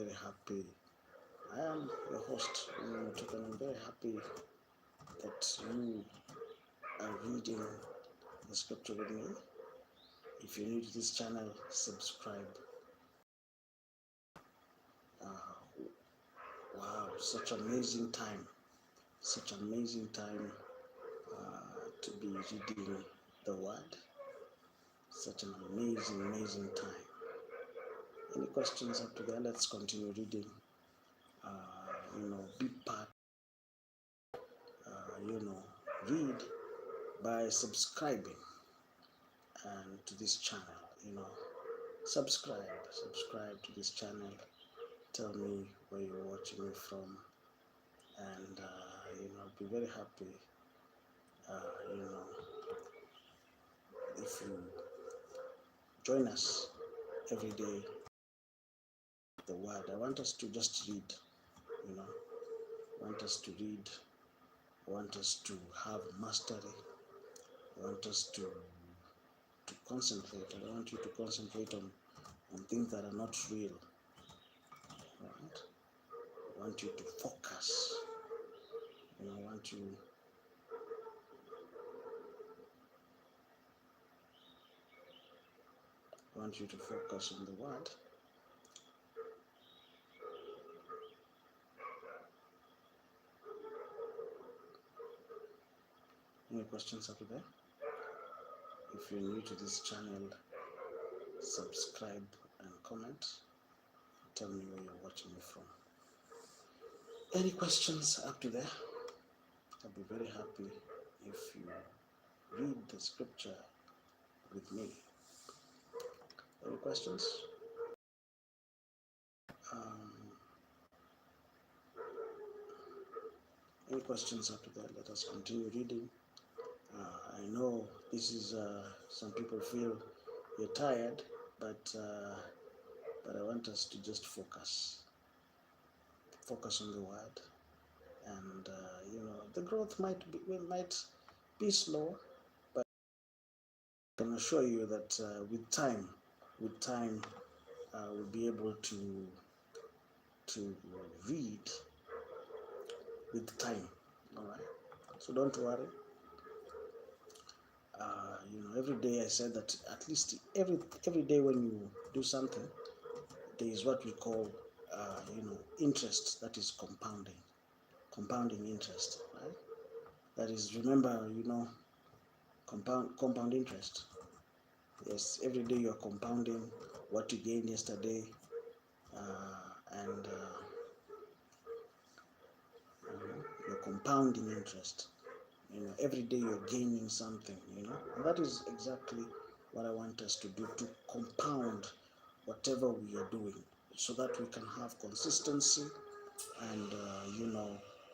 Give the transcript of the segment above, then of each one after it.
very happy. I am your host, Raymond Mutuku, and I'm very happy that you are reading the scripture with me. If you're new to this channel, subscribe. Wow, such amazing time. Such amazing time to be reading the word. Such an amazing time. Any questions up to there? Let's continue reading. Be part. Read by subscribing and to this channel. Subscribe to this channel. Tell me where you're watching me from, and I'll be very happy. If you join us every day, the word. I want us to just read. I want us to read. I want us to have mastery. I want us to concentrate. I want you to concentrate on things that are not real. Right? I want you to focus. I want you to focus on the word. Any questions up there? If you're new to this channel, subscribe and comment. Tell me where you're watching me from. Any questions up to there? I'll be very happy if you read the scripture with me. Any questions? Any questions up to there? Let us continue reading. I know this is some people feel you're tired, but I want us to just focus on the word, and the growth might be slow, but I can assure you that with time, we'll be able to read with time. All right, so don't worry. Every day I said that at least every day when you do something, there is what we call interest, that is compounding interest, right? That is, remember, compound interest. Yes, every day you're compounding what you gained yesterday, and you're compounding interest. Every day you're gaining something, and that is exactly what I want us to do, to compound whatever we are doing, so that we can have consistency, and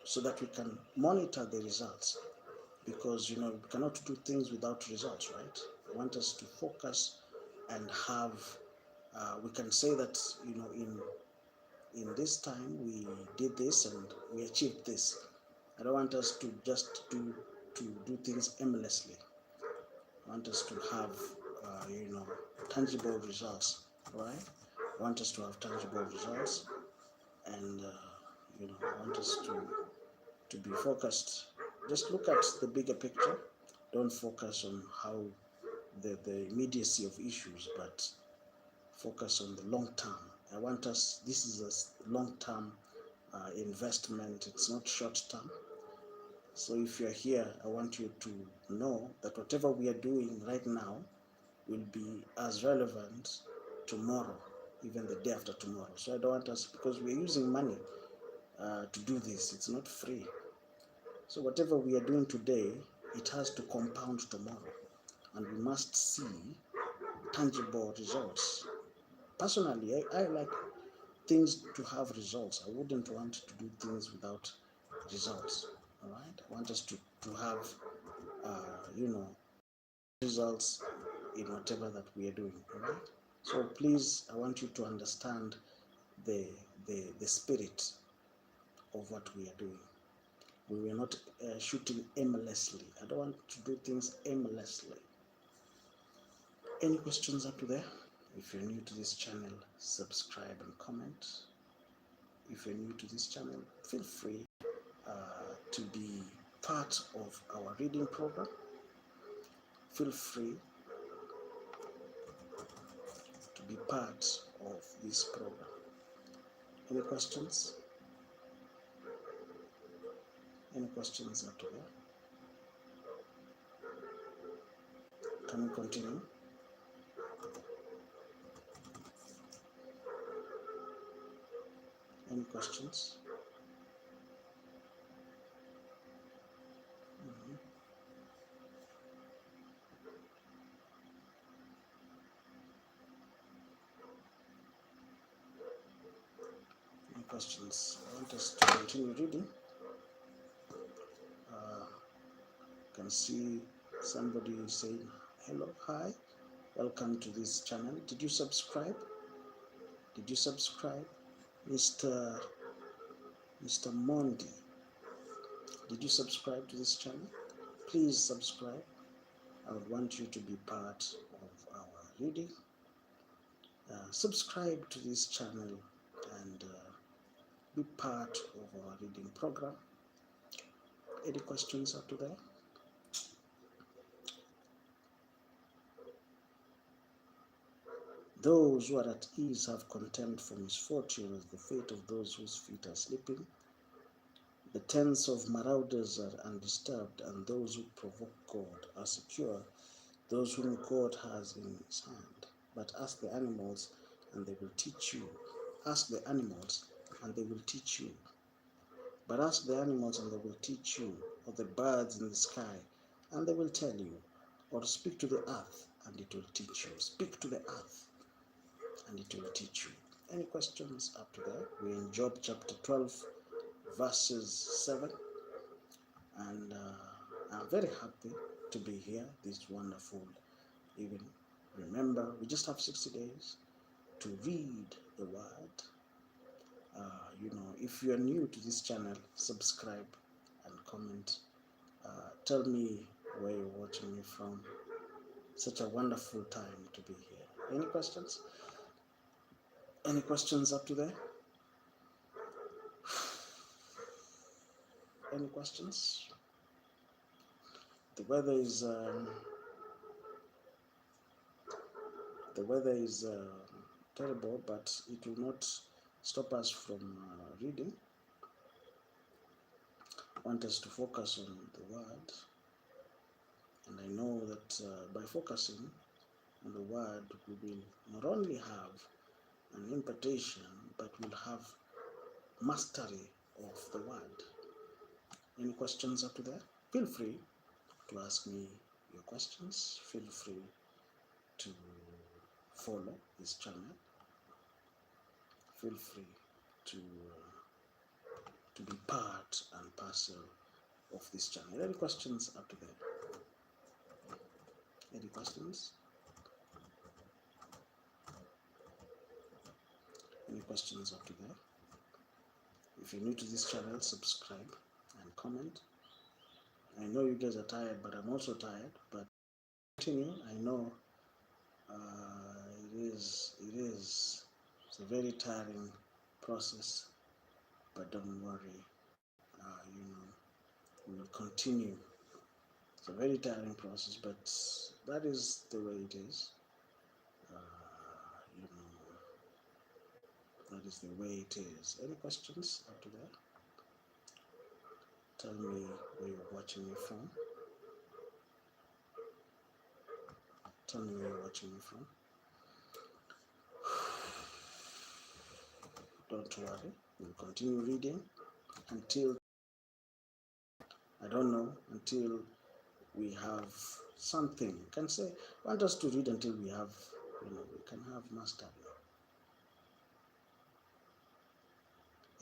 so that we can monitor the results, because we cannot do things without results, right? I want us to focus and have we can say that in this time we did this and we achieved this. I don't want us to just do things aimlessly. I want us to have tangible results, right? I want us to have tangible results, and I want us to be focused. Just look at the bigger picture. Don't focus on how the immediacy of issues, but focus on the long term. I want us, this is a long-term investment. It's not short-term. So if you're here, I want you to know that whatever we are doing right now will be as relevant tomorrow, even the day after tomorrow. So I don't want us, because we're using money to do this. It's not free. So whatever we are doing today, it has to compound tomorrow, and we must see tangible results. Personally, I like things to have results. I wouldn't want to do things without results. All right, I want us to have results in whatever that we are doing. All right, so please, I want you to understand the spirit of what we are doing. We were not shooting aimlessly. I don't want to do things aimlessly. Any questions up to there? If you're new to this channel, subscribe and comment. if you're new to this channel, feel free to be part of our reading program. Feel free to be part of this program. Any questions? Any questions up to there? Can we continue? Any questions? Any questions? I want us to continue reading. Can see somebody saying hello, hi, welcome to this channel. Did you subscribe? Did you subscribe? Mr. Mondi, did you subscribe to this channel? Please subscribe. I would want you to be part of our reading. Subscribe to this channel and be part of our reading program. Any questions up to there? Those who are at ease have contempt for misfortune, as the fate of those whose feet are sleeping. The tents of marauders are undisturbed, and those who provoke God are secure, those whom God has in his hand. But ask the animals, and they will teach you. Ask the animals, and they will teach you. But ask the animals, and they will teach you, or the birds in the sky, and they will tell you. Or speak to the earth, and it will teach you. Speak to the earth, and it will teach you. Any questions up to there? We're in Job chapter 12, verses 7. And I'm very happy to be here this wonderful evening. Remember, we just have 60 days to read the word. If you are new to this channel, subscribe and comment. Tell me where you're watching me from. Such a wonderful time to be here. Any questions? Any questions up to there? Any questions? The weather is terrible, but it will not stop us from reading. I want us to focus on the word, and I know that by focusing on the word, we will not only have an impartation, but we'll have mastery of the word. Any questions up to there? Feel free to ask me your questions. Feel free to follow this channel. Feel free to be part and parcel of this channel. Any questions up to there? Any questions? Any questions up to there? If you're new to this channel, subscribe and comment. I know you guys are tired, but I'm also tired. But continue. I know it's a very tiring process, but don't worry. We will continue. It's a very tiring process, but that is the way it is. That is the way it is. Any questions up to there? Tell me where you're watching me from. Tell me where you're watching me from. Don't worry. We'll continue reading until, I don't know, until we have something. You can say, want us to read until we have, we can have mastery.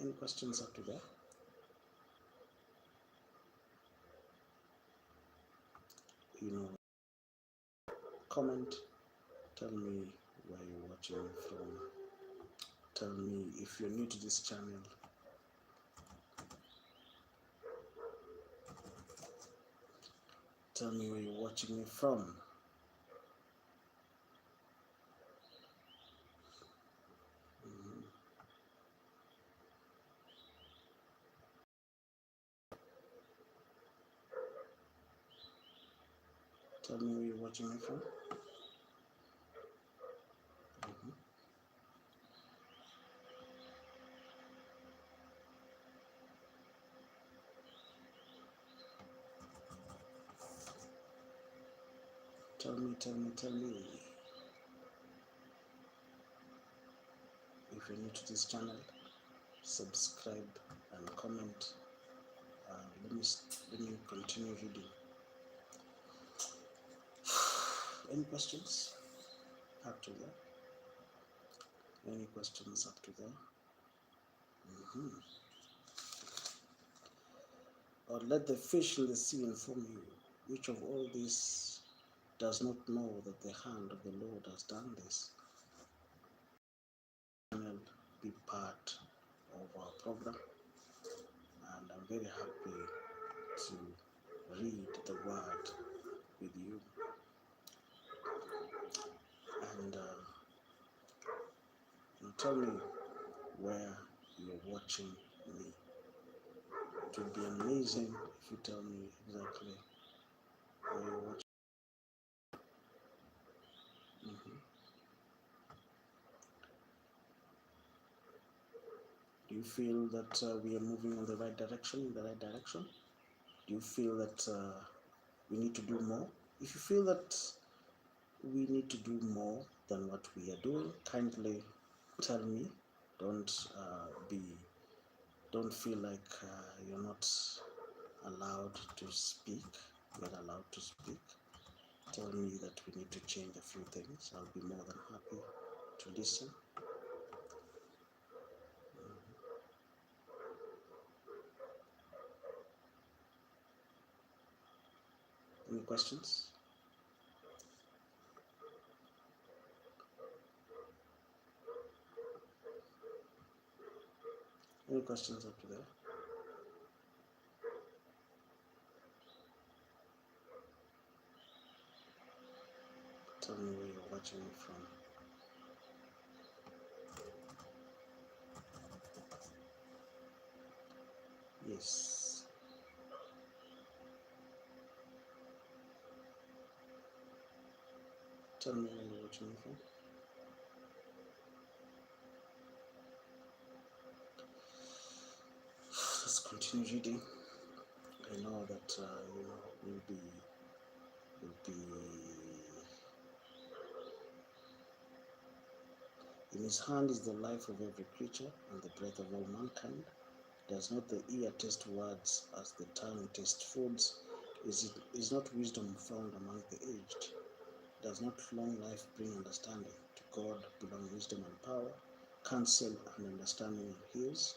Any questions up to there? Comment. Tell me where you're watching from. Tell me if you're new to this channel. Tell me where you're watching me from. Tell me where you're watching me from. Tell me. If you're new to this channel, subscribe and comment. Let me continue reading. Any questions up to there? Any questions up to there? Or let the fish in the sea inform you, which of all this does not know that the hand of the Lord has done this? Be part of our program, and I'm very happy to read the word with you. And tell me where you're watching me. It would be amazing if you tell me exactly where you're watching. Do you feel that we are moving in the right direction? Do you feel that we need to do more? If you feel that we need to do more than what we are doing, kindly tell me. Don't feel like you're not allowed to speak. You're allowed to speak. Tell me that we need to change a few things. I'll be more than happy to listen. Any questions? Any questions up to there? Tell me where you're watching me from. Yes. Tell me where you're watching me from. Let's continue reading. I know that we'll be in his hand is the life of every creature and the breath of all mankind. Does not the ear taste words as the tongue tastes foods? Is not wisdom found among the aged? Does not long life bring understanding? To God belong wisdom and power, counsel and understanding are his.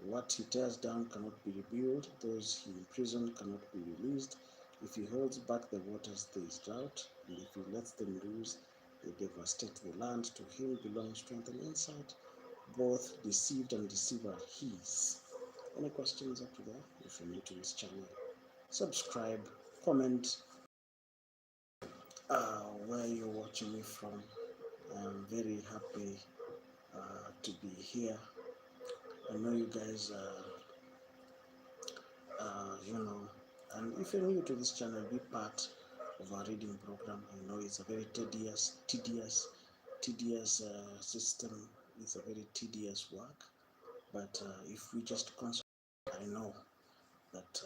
What he tears down cannot be rebuilt, those he imprisoned cannot be released. If he holds back the waters, there is drought, and if he lets them loose, they devastate the land. To him belong strength and insight, both deceived and deceiver his. Any questions up to there? If you're new to this channel, subscribe, comment where you're watching me from. I'm very happy to be here. I know you guys and if you're new to this channel, be part of our reading program. I know it's a very tedious system. It's a very tedious work, but if we just concentrate, I know that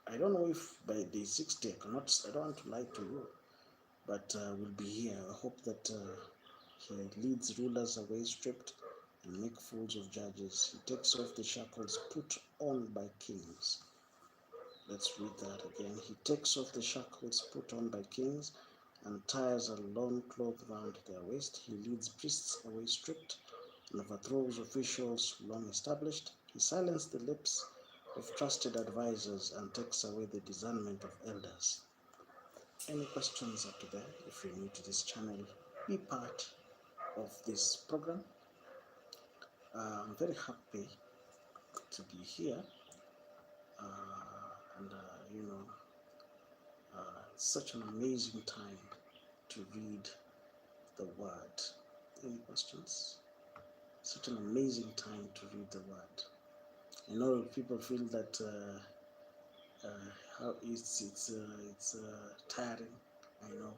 I don't know if by day 60, I don't want to lie to you, but we'll be here. I hope that he leads rulers away stripped and make fools of judges. He takes off the shackles put on by kings. Let's read that again. He takes off the shackles put on by kings and ties a long cloth round their waist. He leads priests away stripped and overthrows officials long established. He silences the lips of trusted advisors and takes away the discernment of elders. Any questions up to there? If you're new to this channel, be part of this program. I'm very happy to be here, and it's such an amazing time to read the word. Any questions? Such an amazing time to read the word. I know people feel that how it's tiring. I know,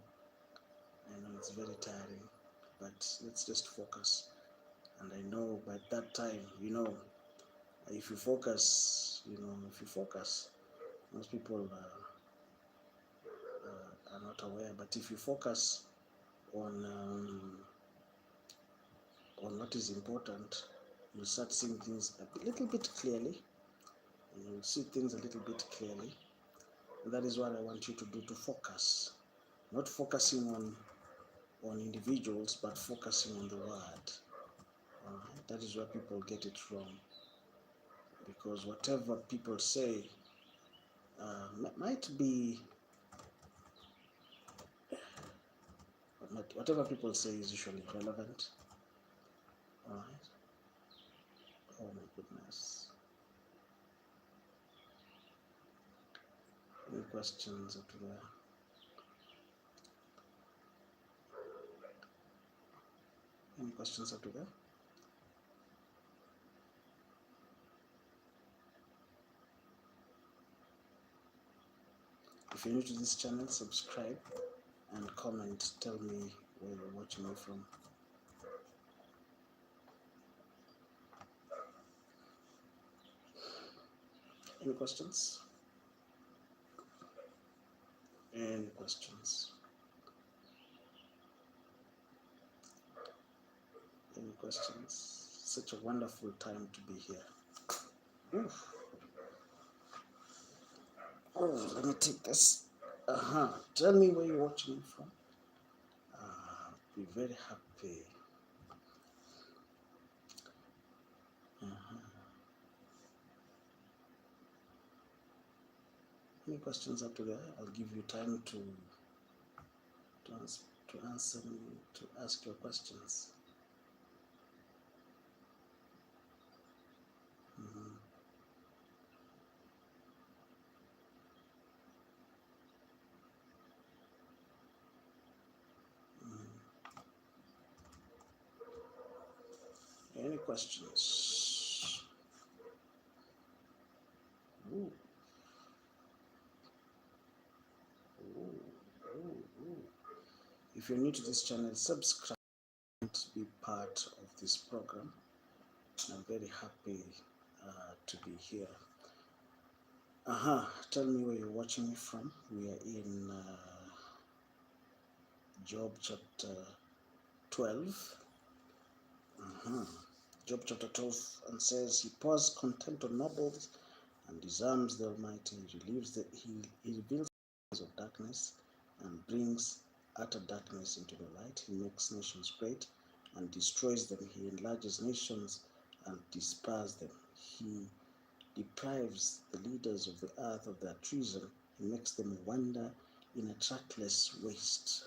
it's very tiring, but let's just focus. And I know by that time, if you focus, most people are not aware. But if you focus on what is important, you'll start seeing things a little bit clearly. You'll see things a little bit clearly. And that is what I want you to do, to focus. Not focusing on individuals, but focusing on the word. That is where people get it wrong. Because whatever people say might be, whatever people say is usually relevant. Alright. Oh my goodness. Any questions up there? Any questions up there? If you're new to this channel, subscribe and comment. Tell me where you're watching me from. Any questions? Any questions? Any questions? Such a wonderful time to be here. Oof. Oh, let me take this. Tell me where you're watching me from. Be very happy. Any questions up to there? I'll give you time to answer me, to ask your questions. Any questions? Ooh. If you're new to this channel, subscribe to be part of this program. I'm very happy to be here. Tell me where you're watching me from. We are in Job chapter 12. Job chapter 12, and says, He pours contempt on nobles and disarms the Almighty. He reveals the eyes of darkness and brings utter darkness into the light. He makes nations great and destroys them. He enlarges nations and disperses them. He deprives the leaders of the earth of their treason. He makes them wander in a trackless waste.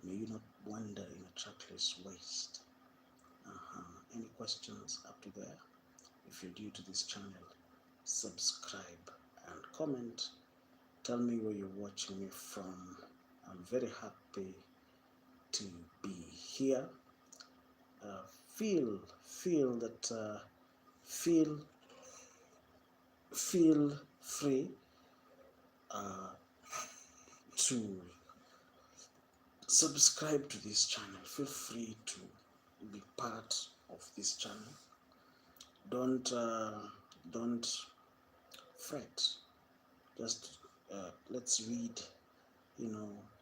May you not wander in a trackless waste. Any questions up to there? If you're new to this channel, subscribe and comment. Tell me where you're watching me from. I'm very happy to be here. Feel free to subscribe to this channel. Feel free to be part of this channel. Don't fret. Just let's read,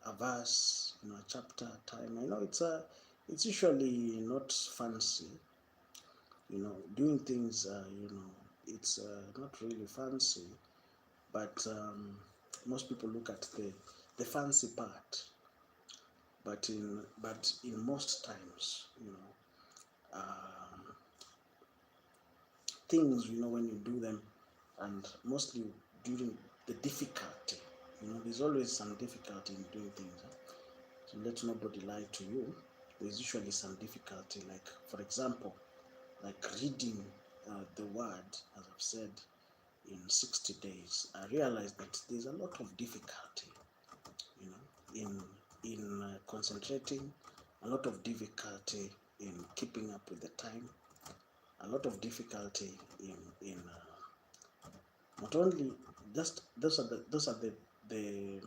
a verse, a chapter at a time. I know it's usually not fancy, doing things, it's not really fancy, but most people look at the fancy part. But in most times, things, when you do them, and mostly during the difficulty, there's always some difficulty in doing things. So let nobody lie to you. There's usually some difficulty, like, for example, like reading the word, as I've said, in 60 days. I realized that there's a lot of difficulty, in concentrating, a lot of difficulty in keeping up with the time, a lot of difficulty in not only just those are the the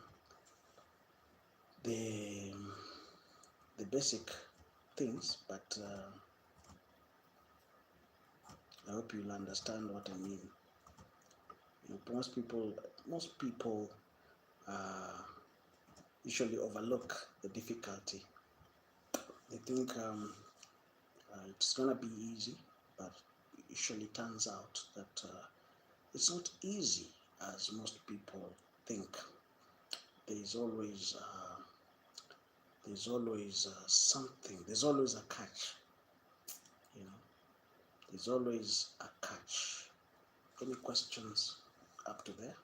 the basic things, but I hope you'll understand what I mean. Most people usually overlook the difficulty. They think it's gonna be easy, but it usually turns out that it's not easy as most people think. There's always something. There's always a catch. You know, there's always a catch. Any questions up to there?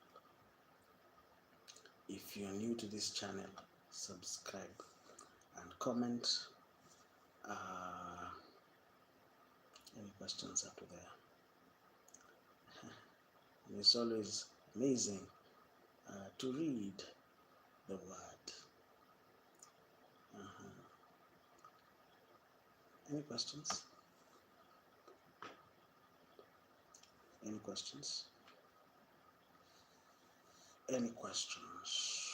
If you're new to this channel, subscribe and comment. Any questions up to there? It's always amazing to read the word. Any questions? Any questions? Any questions?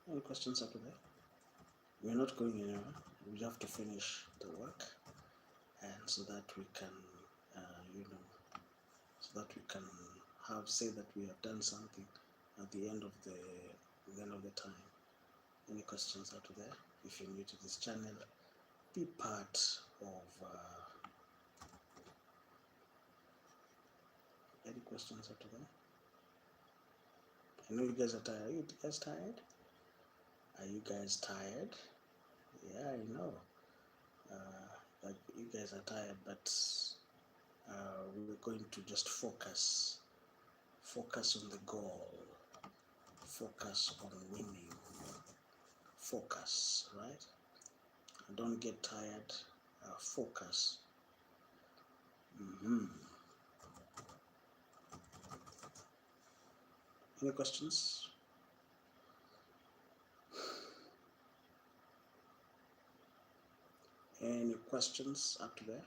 Any questions up to there? We're not going anywhere. We have to finish the work, and so that we can, so that we can say that we have done something at the end of the time. Any questions up to there? If you're new to this channel, be part of. Any questions up to there? I know you guys are tired. Are you guys tired? Are you guys tired? Yeah, I know. That you guys are tired, but we're going to just focus on the goal, focus on winning, focus, right? Don't get tired, focus. Any questions? Any questions up to there?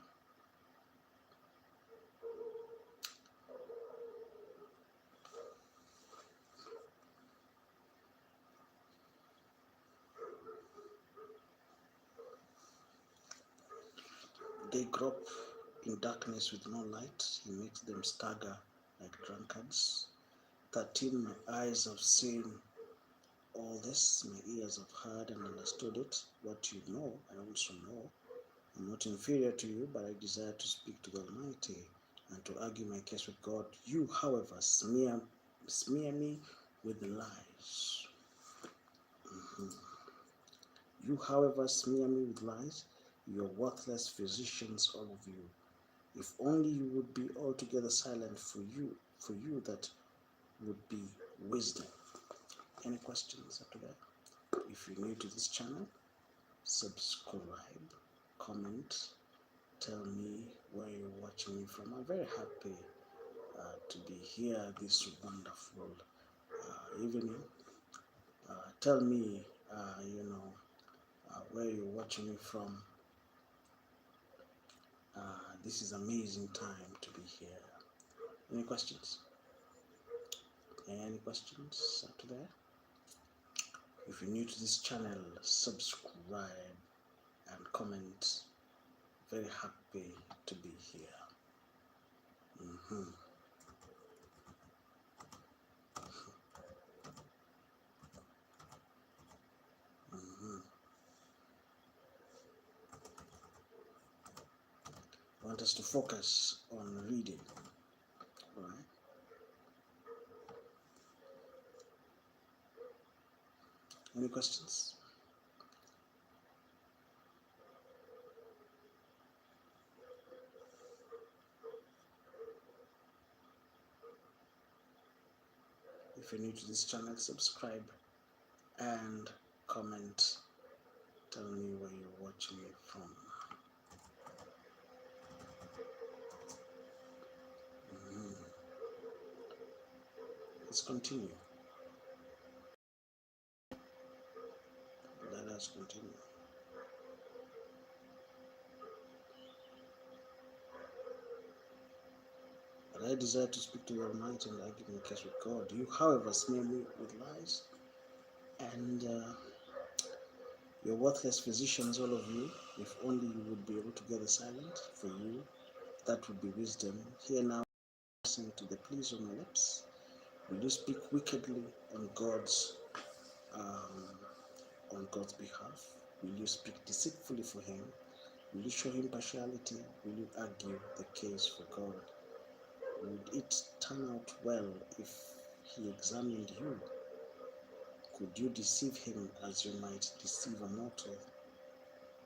They grow up in darkness with no light. He makes them stagger like drunkards. 13, my eyes have seen all this, my ears have heard and understood it. What you know, I also know. I'm not inferior to you, but I desire to speak to the Almighty and to argue my case with God. You, however, smear me with lies. You, however, smear me with lies. You are worthless physicians, all of you. If only you would be altogether silent, for you that would be wisdom. Any questions after that? If you're new to this channel, subscribe, comment, tell me where you're watching me from. I'm very happy to be here this wonderful evening. Tell me, where you're watching me from. This is amazing time to be here. Any questions? Any questions up to there? If you're new to this channel, subscribe and comment. Very happy to be here. I want want us to focus on reading. All right. Any questions? If you're new to this channel, subscribe and comment. Tell me where you're watching it from. Let's continue. Let us continue. But I desire to speak to the Almighty and argue my case with God. You, however, smear me with lies, and you're worthless physicians, all of you. If only you would be able to get silent. For you, that would be wisdom. Hear now, listen to the pleas of my lips. Will you speak wickedly on God's behalf? Will you speak deceitfully for him? Will you show him partiality? Will you argue the case for God? Would it turn out well if he examined you? Could you deceive him as you might deceive a mortal?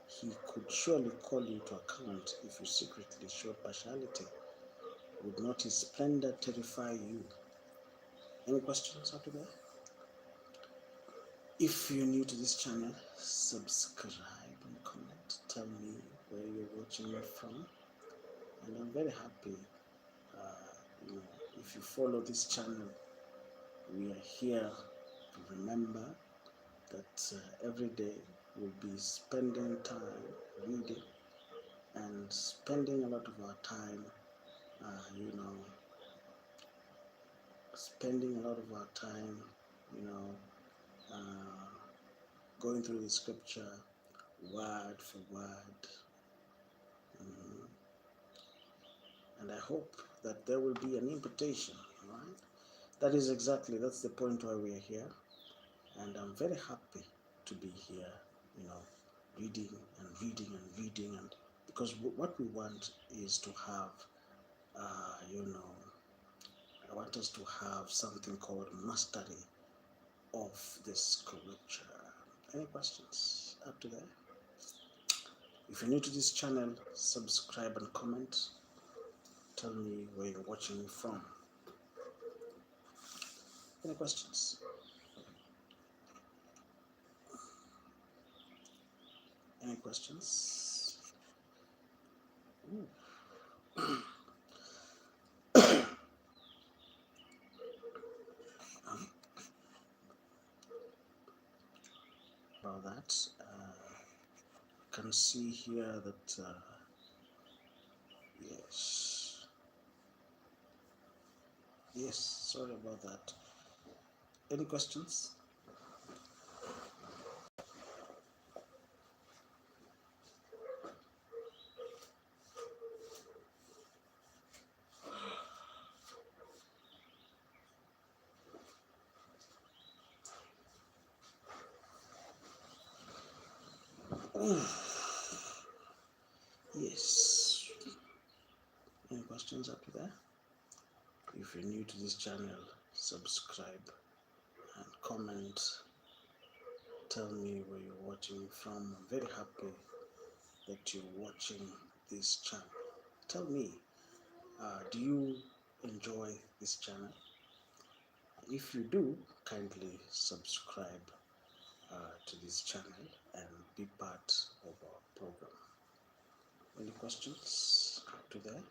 He could surely call you to account if you secretly showed partiality. Would not his splendor terrify you? Any questions after that? If you're new to this channel, subscribe and comment. Tell me where you're watching me from. And I'm very happy. If you follow this channel, we are here to remember that every day we'll be spending time reading and spending a lot of our time, going through the scripture word for word. And I hope that there will be an imputation, right? That's the point why we are here. And I'm very happy to be here, reading and reading and reading. And because what we want is to have, I want us to have something called mastery of the scripture. Any questions up to there? If you're new to this channel, subscribe and comment. Tell me where you're watching me from. Any questions? Any questions? Ooh. About that, you can see here that yes, sorry about that. Any questions? Yes. Any questions up to there? If you're new to this channel, subscribe and comment. Tell me where you're watching from. I'm very happy that you're watching this channel. Tell me, do you enjoy this channel? If you do, kindly subscribe to this channel and be part of our program. Any questions to there?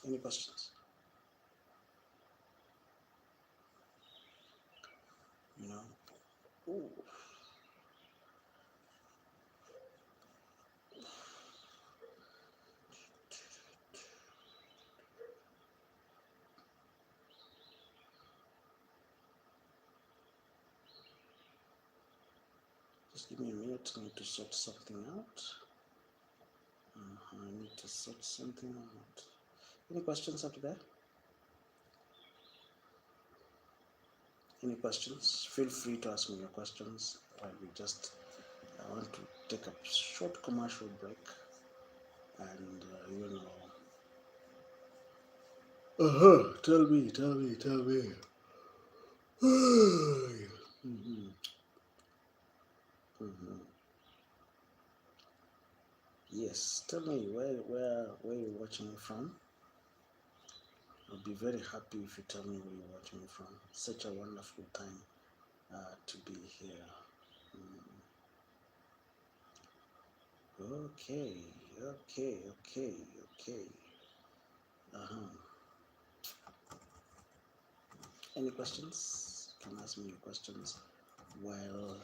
Any questions? Ooh. Just give me a minute. I need to sort something out. Any questions after that? Any questions? Feel free to ask me your questions while we just I want to take a short commercial break and tell me. Mhm, mhm. Yes, tell me where you're watching from. I'll be very happy if you tell me where you're watching from. Such a wonderful time to be here. Okay, okay. Uh-huh. Any questions? You can ask me your questions. Well,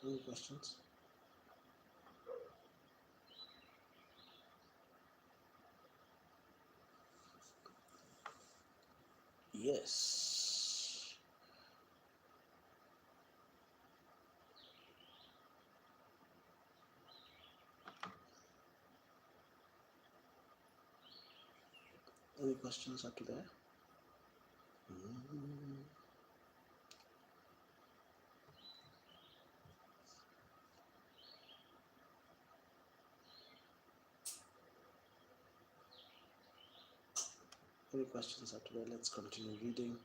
any questions? Yes. Any questions up to there? Mm. Any questions up to there? Let's continue reading.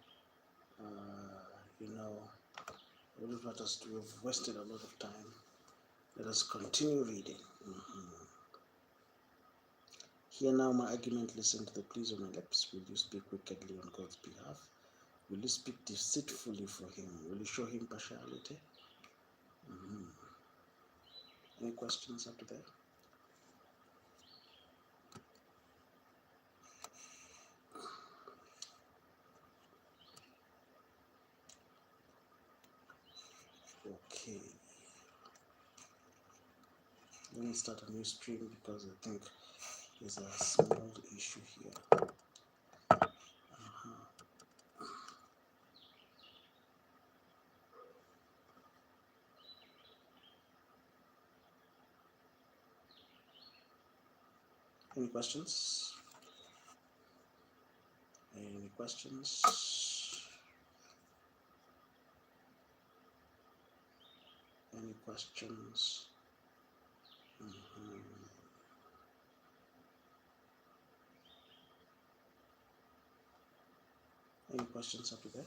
We've wasted a lot of time. Let us continue reading. Hear now my argument, listen to the pleas of my lips. Will you speak wickedly on God's behalf? Will you speak deceitfully for him? Will you show him partiality? Any questions up to there? Okay. Let me start a new stream because I think there's a small issue here. Any questions? Any questions? Any questions? Any questions up to there?